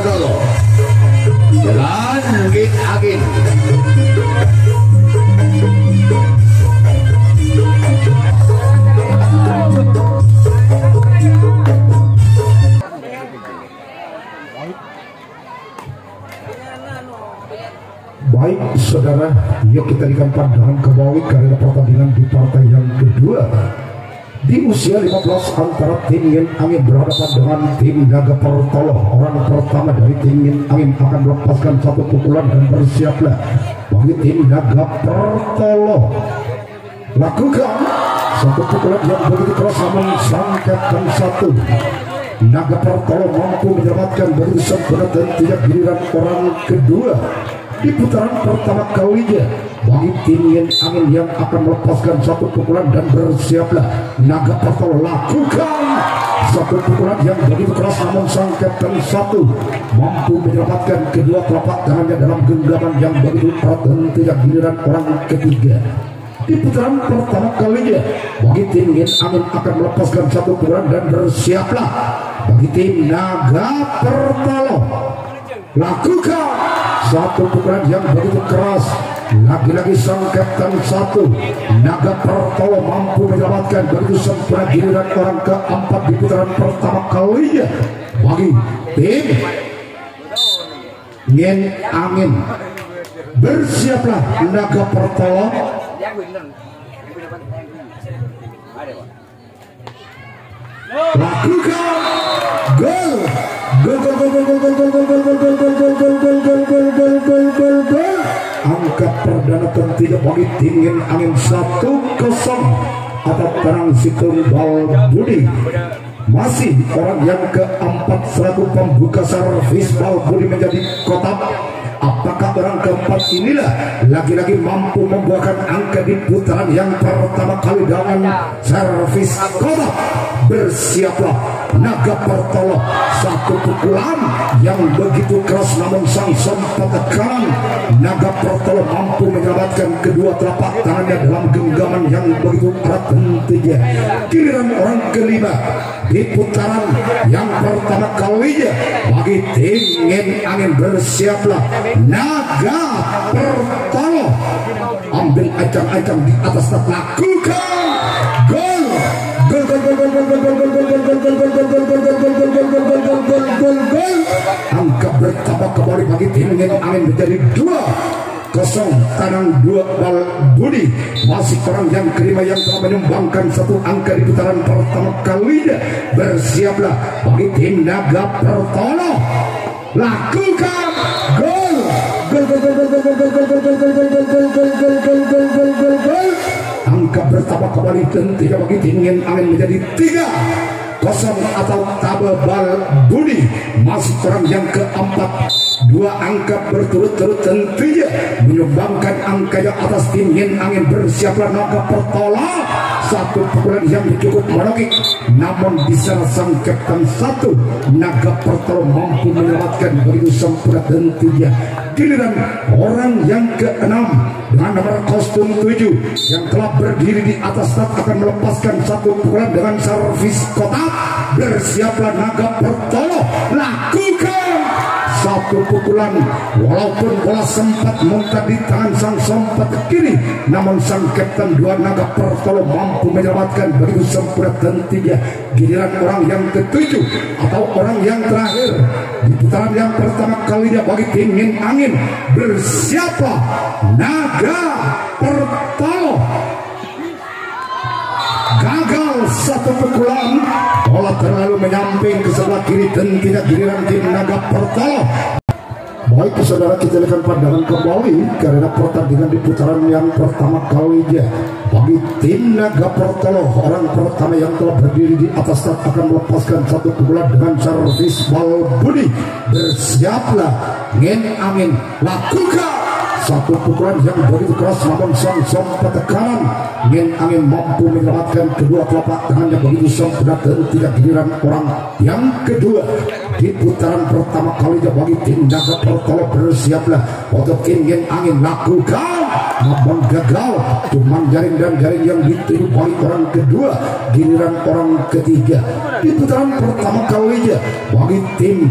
Sodoro jalan angin Baik saudara, yuk kita berikan pandangan ke bawah karena pertandingan di partai yang kedua di usia 15 antara tim Yin Angin berhadapan dengan tim Naga Pertolo. Orang pertama dari tim Yin Angin akan melepaskan satu pukulan dan bersiaplah bagi tim Naga Pertolo. Lakukan satu pukulan yang begitu keras namun sangkatkan satu. Naga Pertolo mampu menyelamatkan berusaha berat dan tidak giliran orang kedua di putaran pertama kalinya bagi tim Yin Angin yang akan melepaskan satu pukulan dan bersiaplah Naga Pertolo. Lakukan satu pukulan yang begitu keras namun sangkatkan satu, mampu menyelamatkan kedua telapak tangannya dalam genggaman yang begitu erat dan tidak giliran orang ketiga di putaran pertama kalinya bagi tim Yin Angin akan melepaskan satu pukulan dan bersiaplah bagi tim Naga Pertolo. Lakukan satu pukulan yang begitu keras, lagi-lagi sangkatkan satu. Naga Pertolo mampu menyelamatkan begitu sempurna giliran orang keempat di putaran pertama kalinya bagi tim Yin Angin. Bersiaplah Naga Pertolo. Lakukan gol. Angka perdana tentunya bagi tim Yin Angin 1-0 atas Terang Situmbal Budi. Masih orang yang keempat selaku pembuka servis bal Budi menjadi kotak. Apakah orang keempat inilah lagi-lagi mampu membuahkan angka di putaran yang pertama kali dengan servis kotak? Bersiaplah Naga Pertolo. Satu pukulan yang begitu keras namun sang sempat tekanan. Naga Pertolo mampu menyelamatkan kedua telapak tangannya dalam genggaman yang begitu erat tentunya. Giliran orang kelima di putaran yang pertama kalinya bagi tim Yin Angin. Bersiaplah Naga Pertolo. Ambil acang-acang di atas tak. Lakukan gol. Angka bertambah kembali bagi tim Yin Angin menjadi 2-0. Tanang 2 bal Budi. Masih orang yang kelima yang telah menyumbangkan satu angka di putaran pertama kalinya. Bersiaplah bagi tim Naga Pertolo. Lakukan gol. Angka bertambah kembali tentunya bagi tim Yin Angin menjadi 3-0 atau tabel bal Budi. Masih orang yang keempat, 2 angka berturut-turut tentunya menyumbangkan angka yang atas tim Yin Angin. Bersiaplah Naga Pertolo. Satu pukulan yang cukup menokik namun bisa sangkatkan satu. Naga Pertolo mampu menyelamatkan begitu sempurna tentunya. Giliran orang yang keenam dengan nomor kostum 7 yang telah berdiri di atas start akan melepaskan satu pukulan dengan servis kotak. Bersiaplah Naga Pertolo. Lakukan satu pukulan walaupun bola sempat muntah di tangan sang sempat kiri namun sang kapten 2 Naga Pertolo mampu menyelamatkan begitu sempurna tentunya. Giliran orang yang ketujuh atau orang yang terakhir di putaran yang pertama kalinya bagi tim Yin Angin. Bersiaplah Naga Pertolo. Gagal satu pukulan, bola terlalu menyamping ke sebelah kiri dan tidak giliran tim Naga Pertolo. Baik saudara, kita akan pandangan kembali karena pertandingan di putaran yang pertama kalinya bagi tim Naga Pertolo. Orang pertama yang telah berdiri di atas start akan melepaskan satu pukulan dengan servis bal Budi. Bersiaplah Yin Angin. Lakukan satu pukulan yang begitu keras namun sang sempat tekanan. Yin Angin mampu menyelamatkan kedua telapak tangannya begitu sempurna dan tidak giliran orang yang kedua di putaran pertama kalinya bagi tim Naga Pertolo. Bersiaplah untuk tim Yin Angin. Lakukan namun gagal, cuman jaring dan jaring yang ditiru balik orang kedua giliran orang ketiga di putaran pertama kalinya bagi tim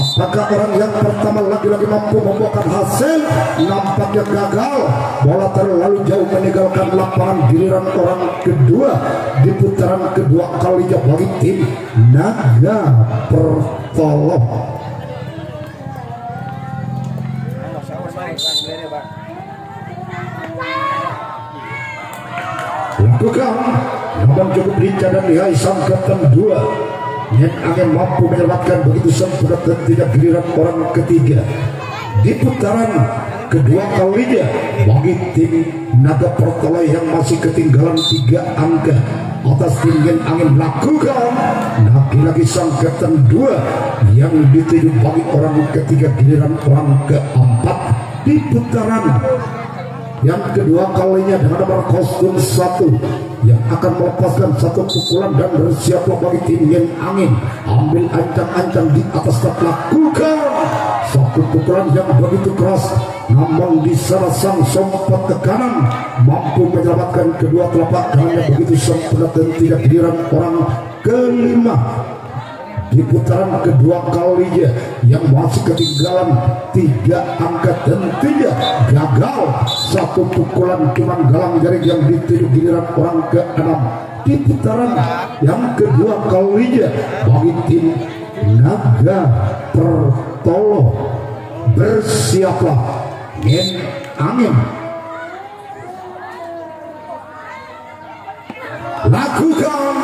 Apakah orang yang pertama lagi-lagi mampu membuahkan hasil? Nampaknya gagal. Bola terlalu jauh meninggalkan lapangan. Giliran orang kedua di putaran kedua kalinya bagi tim Naga Pertolo. Lakukan, namun cukup lincah dan lihai sang kapten 2 yang akan mampu menyelamatkan begitu sempurna dan tidak giliran orang ketiga di putaran kedua kalinya bagi tim Naga Pertolo yang masih ketinggalan 3 angka atas tim yang angin. Lakukan lagi-lagi sang kapten 2 yang dituju bagi orang ketiga giliran orang keempat di putaran yang kedua kalinya dengan nomor kostum 1 yang akan melepaskan satu pukulan dan bersiaplah bagi tim yang angin. Ambil ancang-ancang di atas tak. Lakukan satu pukulan yang begitu keras, namun di sana sang sompat ke kanan mampu menyelamatkan kedua telapak tangannya begitu sempurna dan tidak giliran orang kelima di putaran kedua kalinya yang masih ketinggalan 3 angka dan tidak gagal. Satu pukulan cuman galang jaring yang dituju giliran orang ke-6 di putaran yang kedua kalinya bagi tim Naga Pertolo. Bersiaplah angin. Lakukan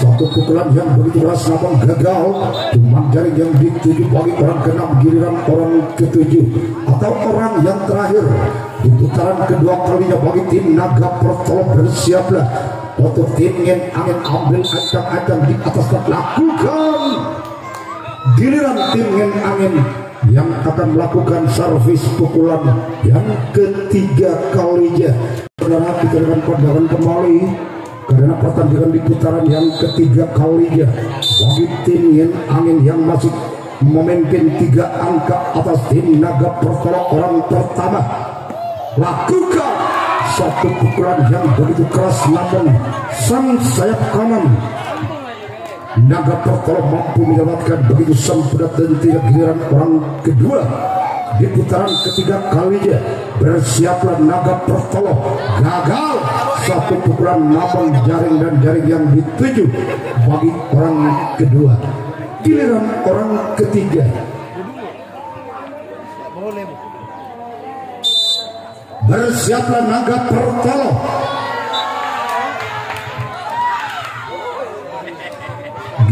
satu pukulan yang begitu keras namun gagal. Cuman jaring yang dituju bagi orang ke-6 giliran orang ke-7 atau orang yang terakhir di putaran kedua kalinya bagi tim Naga Pertolo. Bersiaplah untuk tim yang angin. Ambil ancang-ancang di atas tak. Lakukan giliran tim yang angin yang akan melakukan servis pukulan yang ketiga kalinya. Saudara, kita akan pandangan kembali karena pertandingan di putaran yang ketiga kalinya bagi tim yang angin yang masih memimpin 3 angka atas tim Naga Pertolo orang pertama. Lakukan satu pukulan yang begitu keras namun sang sayap kanan Naga Pertolo mampu menyelamatkan begitu sempurna dan tidak giliran orang kedua di putaran ketiga kalinya. Bersiaplah Naga Pertolo. Gagal satu pukulan namun jaring dan jaring yang dituju bagi orang kedua giliran orang ketiga. Bersiaplah Naga Pertolo.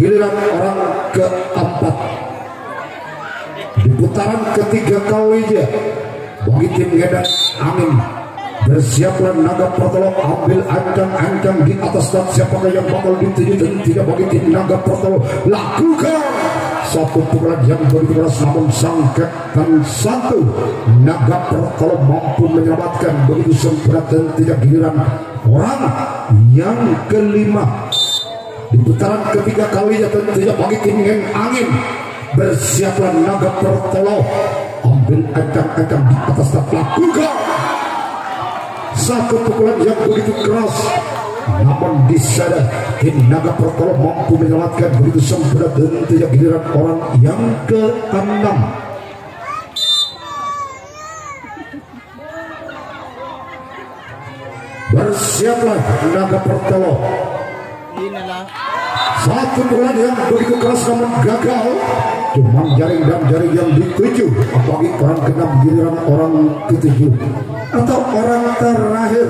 Giliran orang keempat di putaran ketiga kalinya bagi tim Medan Angin. Bersiaplah Naga Pertolo. Ambil ancang-ancang di atas dan siapakah yang bakal dituju dan tidak bagi tim Naga Pertolo. Lakukan satu pukulan yang begitu keras namun sang kapten 1 Naga Pertolo mampu menyelamatkan begitu sempurna dan tidak giliran orang yang kelima di putaran ketiga kalinya dan tidak bagi tim yang angin. Bersiaplah Naga Pertolo. Ambil ancang-ancang di atas tak. Lakukan satu pukulan yang begitu keras namun di sana tim Naga Pertolo mampu menyelamatkan begitu sempurna dan tidak giliran orang yang ke-6. Bersiaplah Naga Pertolo. Satu pukulan yang begitu keras namun gagal. Cuma jaring dan jaring yang dituju bagi orang ke-6 giliran orang ke-7 atau orang terakhir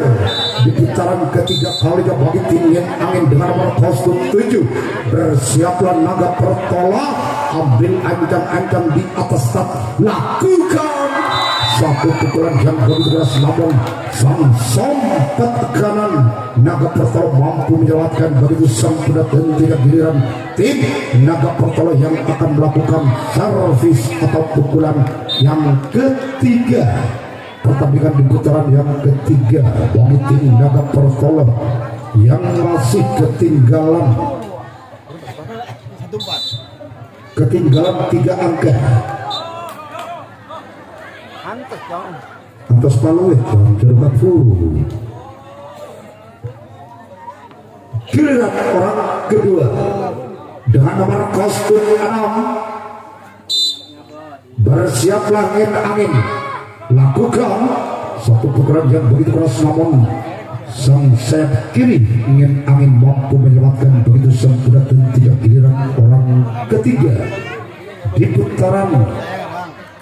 di putaran ketiga kalinya bagi tim yang angin dengan nomor kostum 7. Bersiaplah Naga Pertolo. Ambil ancang-ancang di atas tak. Lakukan satu pukulan yang begitu keras namun sang sompat kanan Naga Pertolo mampu menyelamatkan begitu sempurna dan tidak giliran tim Naga Pertolo yang akan melakukan servis atau pukulan yang ketiga. Pertandingan di putaran yang ketiga bagi tim Naga Pertolo yang masih ketinggalan 3 angka. Antos paluit cerbat furu. Giliran orang kedua dengan nomor kostum 6 Bersiaplah angin. Lakukan satu pukulan yang begitu keras, namun sang sayap kiri angin mampu menyelamatkan begitu sang kuda tentunya. Giliran orang ketiga di putaran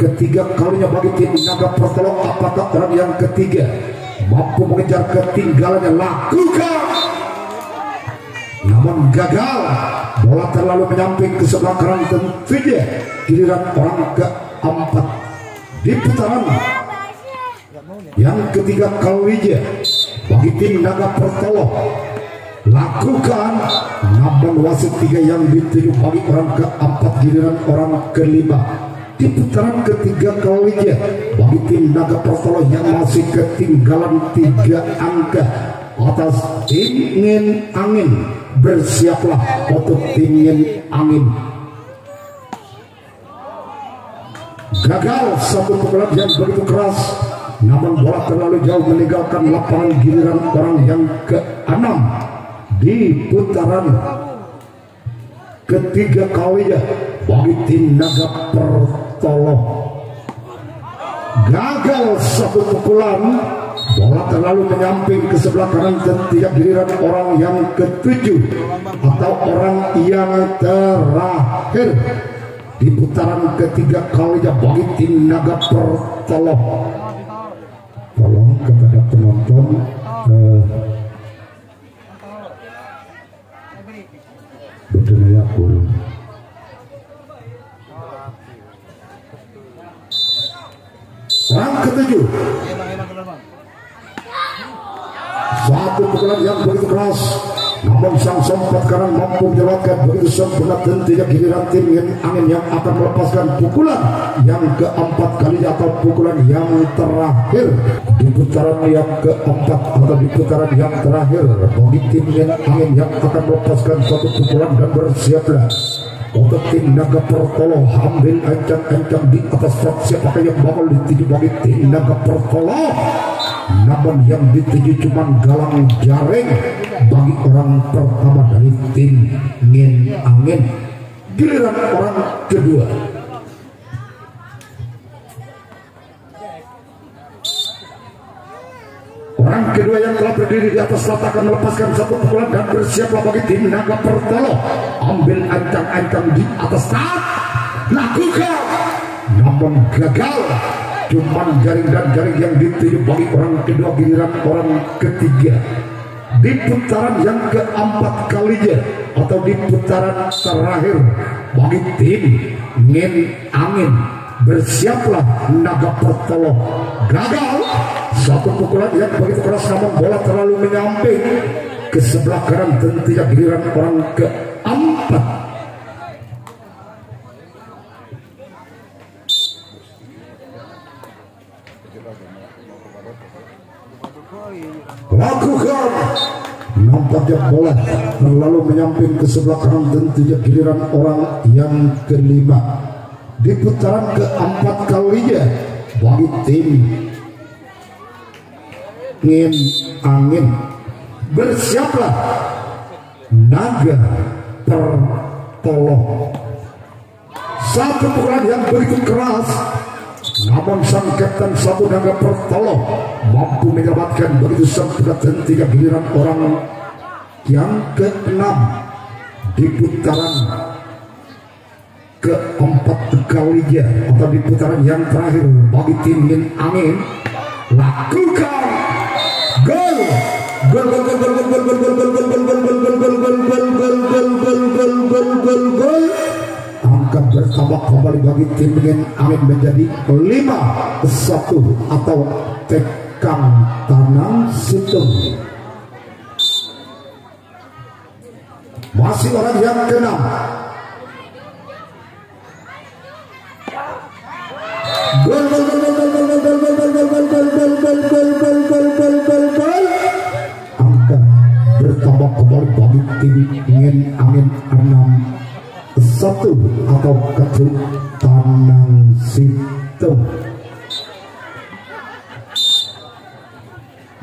ketiga kalinya bagi tim Naga Pertolong. Apakah orang yang ketiga mampu mengejar ketinggalannya? Lakukan, namun gagal. Bola terlalu menyamping ke sebelah kanan tentunya. Giliran orang keempat di putaran yang ketiga kalinya bagi tim Naga Pertolong. Lakukan, namun wasit tiga yang dituju bagi orang keempat. Giliran orang kelima di putaran ketiga kalinya bagi tim Naga Pertolong yang masih ketinggalan 3 angka atas tim angin. Bersiaplah untuk tim angin. Gagal satu pukulan yang begitu keras, namun bola terlalu jauh meninggalkan lapangan. Giliran orang yang ke-6 di putaran ketiga kalinya bagi tim Naga Pertolong. Gagal satu pukulan, bola terlalu menyamping ke sebelah kanan dan tidak. Giliran orang yang ke-7 atau orang yang terakhir di putaran ketiga kalinya bagi tim Naga Pertolong. Tolong kepada penonton berdaya urung. Orang ke-7, satu pukulan yang begitu keras, namun sang sompat kanan mampu menyelamatkan begitu sempurna. Tentunya giliran tim angin yang akan melepaskan pukulan yang keempat kalinya atau pukulan yang terakhir di putaran yang keempat atau di putaran yang terakhir bagi tim angin yang akan melepaskan satu pukulan. Dan bersiaplah untuk tim Naga Pertolong. Ambil ancang-ancang di atas truk. Siapakah yang bakal dituju bagi tim Naga Pertolong? Namun yang dituju cuma galang jaring bagi orang pertama dari tim angin. Giliran orang kedua. Orang kedua yang telah berdiri di atas lata akan melepaskan satu pukulan dan bersiaplah bagi tim Naga Pertolong. Ambil ancang-ancang di atas start. Lakukan, namun gagal. Cuman jaring dan jaring yang dituju bagi orang kedua. Giliran orang ketiga di putaran yang keempat kalinya atau di putaran terakhir bagi tim angin. Bersiaplah Naga Pertolong. Gagal satu pukulan yang begitu keras, namun bola terlalu menyamping ke sebelah kanan. Tentunya giliran orang keempat. Lakukan, nampaknya bola terlalu menyamping ke sebelah kanan. Tentunya giliran orang yang kelima di putaran keempat kalinya bagi tim angin. Bersiaplah Naga Pertolong. Satu pukulan yang begitu keras, namun sang kapten satu Naga Pertolong mampu menyelamatkan begitu sempurna. Tentunya giliran orang yang ke-6 di putaran keempat kalinya atau di putaran yang terakhir bagi tim angin. Lakukan, gol, gol, gol, gol, gol, gol, gol, gol, gol, gol, gol, gol, gol, gol, gol, gol, gol, gol. Angka bertambah kembali bagi tim angin menjadi 5-1 atau Tekang Tanang Situng. Masih orang yang ke-6. Gol, gol, gol, gol, gol, gol, gol, gol, gol, gol, gol, gol, gol, gol, gol, gol, gol, gol, gol. Angka bertambah kembali bagi tim angin 6-1 atau Tanang Situng.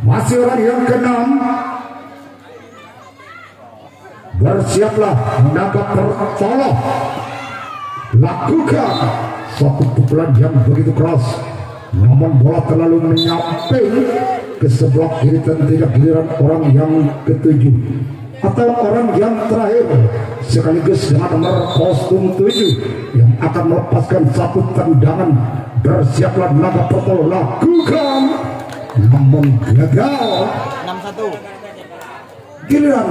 Masih orang yang ke-6. Bersiaplah Naga Pertolong. Lakukan Satu pukulan yang begitu keras, namun bola terlalu menyamping ke sebelah kiri dan tidak giliran orang yang ketujuh atau orang yang terakhir sekaligus dengan nomor kostum 7 yang akan melepaskan satu tendangan. Bersiaplah Naga Pertolo, lakukan, namun gagal. 6-1. Giliran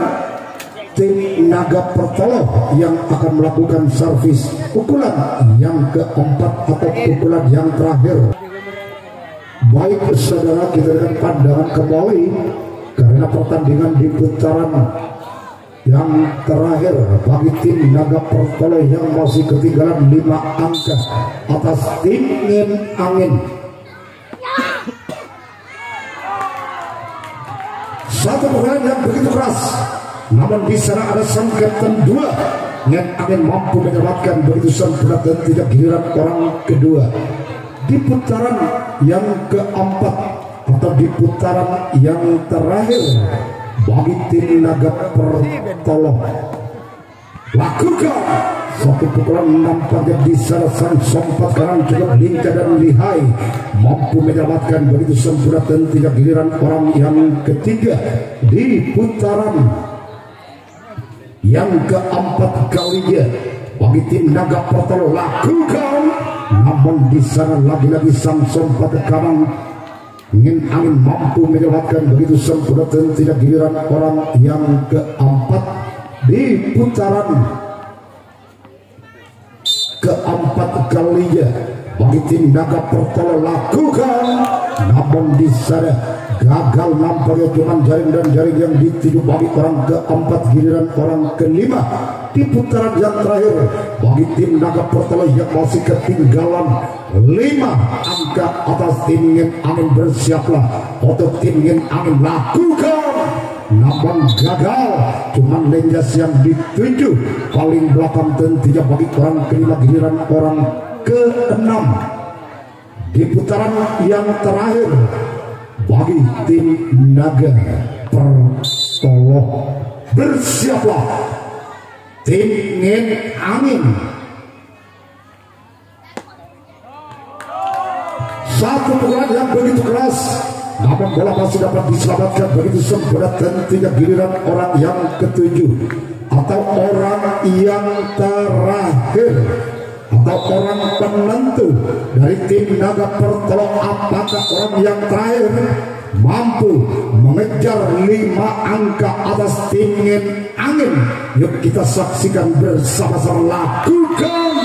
tim Naga Pertolo yang akan melakukan servis pukulan yang keempat atau pukulan yang terakhir. Baik saudara, kita dengan pandangan kembali karena pertandingan di putaran yang terakhir bagi tim Naga Pertolo yang masih ketinggalan 5 angka atas tim Ngin Angin. Satu pukulan yang begitu keras, namun di sana ada sang kapten 2. Ngin Angin mampu menyelamatkan begitu sempurna dan tidak giliran orang kedua. Di putaran yang keempat atau di putaran yang terakhir bagi tim Naga Pertolo, lakukan satu pukulan nampaknya di sana sang sompat kanan cukup lincah dan lihai, mampu menyelamatkan begitu sempurna dan tidak giliran orang yang ketiga. Di putaran yang keempat kalinya bagi tim Naga Pertolo, lakukan, namun di sana lagi-lagi sang sompat kanan Ngin Angin mampu menyelamatkan begitu sempurna dan tidak giliran orang yang keempat. Di putaran keempat kalinya bagi tim Naga Pertolo, lakukan, namun di sana gagal, nampaknya cuma jaring dan jaring yang dituju bagi orang keempat giliran orang kelima. Di putaran yang terakhir bagi tim Naga Pertolo yang masih ketinggalan 5 angka atas tim Ngin Angin. Bersiaplah untuk tim Ngin Angin, lakukan, namun gagal, cuman lenjas yang dituju paling belakang dan tidak bagi orang kelima giliran orang keenam. Di putaran yang terakhir bagi tim Naga Pertolo, bersiaplah tim Ngin Angin. Satu pukulan yang begitu keras, namun bola masih dapat diselamatkan begitu sempurna dan tidak giliran orang yang ketujuh atau orang yang terakhir atau orang penentu dari tim Naga Pertolo. Apakah orang yang terakhir mampu mengejar 5 angka atas tim Ngin Angin? Yuk kita saksikan bersama-sama. Lakukan.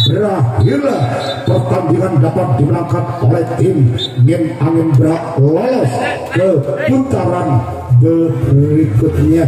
Berakhirlah pertandingan dapat dimenangkan oleh tim Ngin Angin, lolos ke putaran berikutnya.